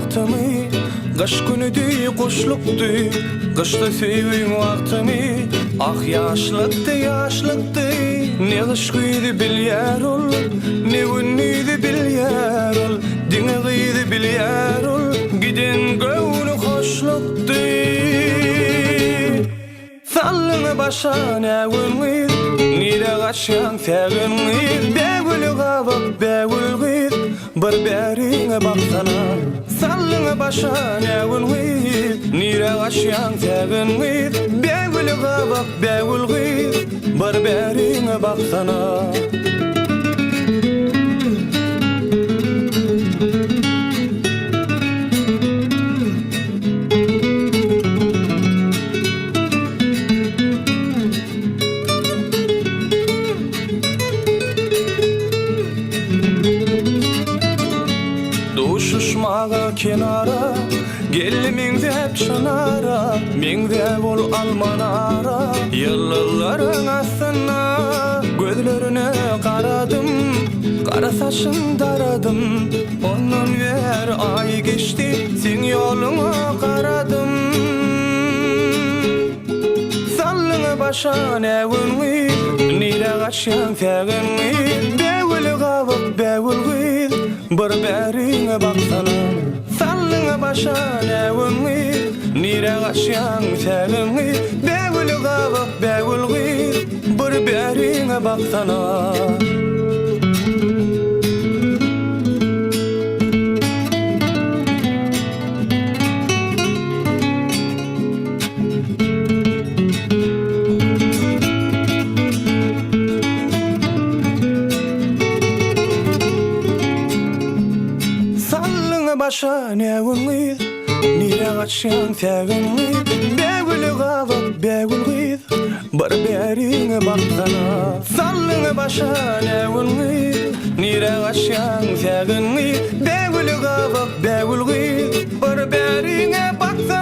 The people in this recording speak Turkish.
vaxtımı, qış günüdü, qoşluqdu, qışda sevim vaxtımı. Ah yaşlıqdı, ne qışqıydı bilyar ol, ne günnüydü bilyar ol, diňeğiydi bilyar ol, giden göwnü hoşluqdu. Sallyňa başa näwüňiz, nire gaçýan täginiz, bägül gabak bägül gyz, bir-bäriňe baksana. Sallyňa başa näwüňiz, nire gaçýan täginiz, bägül gabak bägül gyz, bir-bäriňe baksana. Duşuşmağa kenara, gelimiňde hep çanara, meňde bol almanara. Yıllarlaryň asyna, gözlerine karadım, kara saçyn daradım. Ondan ber ay geçti, sen ýoluňa karadım. Sallyňa başa näwüňiz, nire gaçýan täginiz, bägül gabak bägül gyz, bir-bäriňe baksana. Sallyňa başa näwüňiz, nire gaçýan täginiz, bägül gabak bägül gyz, bir-bäriňe baksana. Başa näwüňiz, nire gaçýan täginiz, bägül gabak bägül gyz, bir-bäriňe baksana. Sallyňa başa näwüňiz, nire gaçýan täginiz, bägül gabak bägül gyz, bir-bäriňe baksana.